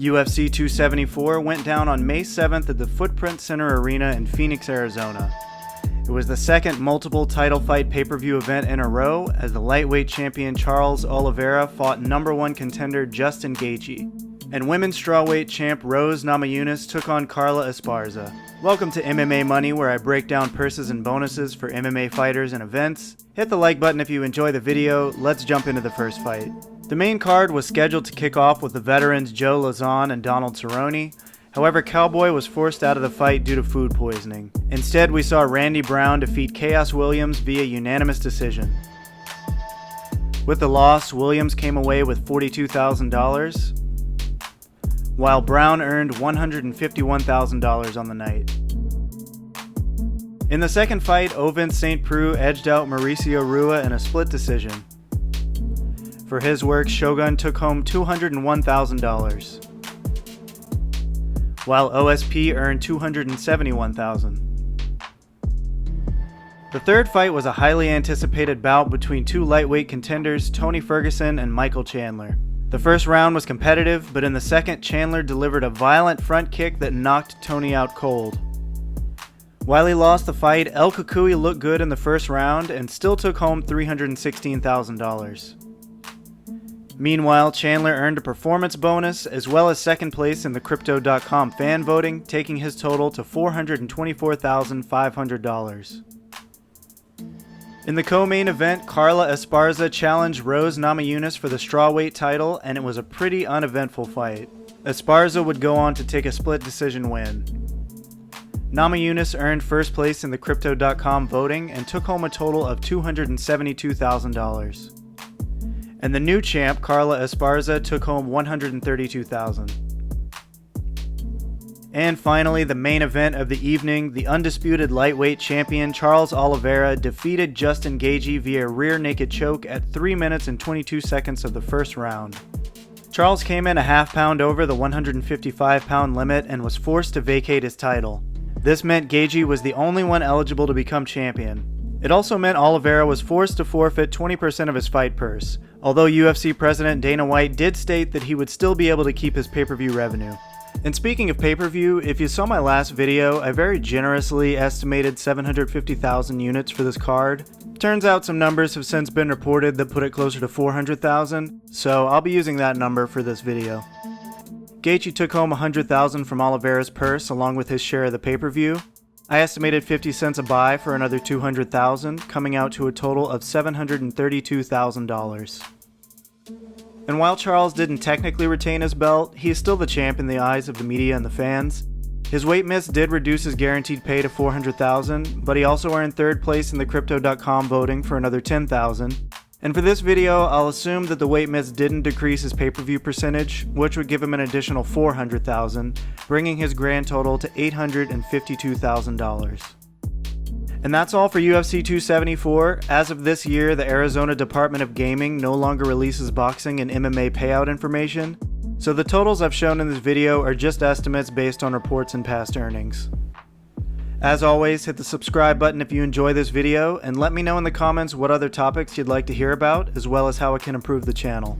UFC 274 went down on May 7th at the Footprint Center Arena in Phoenix, Arizona. It was the second multiple title fight pay-per-view event in a row as the lightweight champion Charles Oliveira fought #1 contender Justin Gaethje, and women's strawweight champ Rose Namajunas took on Carla Esparza. Welcome to MMA Money, where I break down purses and bonuses for MMA fighters and events. Hit the like button if you enjoy the video. Let's jump into the first fight. The main card was scheduled to kick off with the veterans Joe Lauzon and Donald Cerrone. However, Cowboy was forced out of the fight due to food poisoning. Instead, we saw Randy Brown defeat Khaos Williams via unanimous decision. With the loss, Williams came away with $42,000, while Brown earned $151,000 on the night. In the second fight, Ovince Preux edged out Mauricio in a split decision. For his work, Shogun took home $201,000, while OSP earned $271,000. The third fight was a highly anticipated bout between two lightweight contenders, Tony Ferguson and Michael Chandler. The first round was competitive, but in the second, Chandler delivered a violent front kick that knocked Tony out cold. While he lost the fight, El Cucuy looked good in the first round and still took home $316,000. Meanwhile, Chandler earned a performance bonus as well as second place in the Crypto.com fan voting, taking his total to $424,500. In the co-main event, Carla Esparza challenged Rose Namajunas for the strawweight title, and it was a pretty uneventful fight. Esparza would go on to take a split decision win. Namajunas earned first place in the Crypto.com voting and took home a total of $272,000. And the new champ, Carla Esparza, took home $132,000. And finally, the main event of the evening, the undisputed lightweight champion Charles Oliveira defeated Justin Gaethje via rear naked choke at 3 minutes and 22 seconds of the first round. Charles came in a half-pound over the 155-pound limit and was forced to vacate his title. This meant Gaethje was the only one eligible to become champion. It also meant Oliveira was forced to forfeit 20% of his fight purse, although UFC President Dana White did state that he would still be able to keep his pay-per-view revenue. And speaking of pay-per-view, if you saw my last video, I very generously estimated 750,000 units for this card. Turns out some numbers have since been reported that put it closer to 400,000, so I'll be using that number for this video. Gaethje took home 100,000 from Oliveira's purse along with his share of the pay-per-view. I estimated 50 cents a buy for another 200,000, coming out to a total of $732,000. And while Charles didn't technically retain his belt, he is still the champ in the eyes of the media and the fans. His weight miss did reduce his guaranteed pay to $400,000, but he also earned third place in the Crypto.com voting for another $10,000. And for this video, I'll assume that the weight miss didn't decrease his pay-per-view percentage, which would give him an additional $400,000, bringing his grand total to $852,000. And that's all for UFC 274. As of this year, the Arizona Department of Gaming no longer releases boxing and MMA payout information, so the totals I've shown in this video are just estimates based on reports and past earnings. As always, hit the subscribe button if you enjoy this video, and let me know in the comments what other topics you'd like to hear about, as well as how it can improve the channel.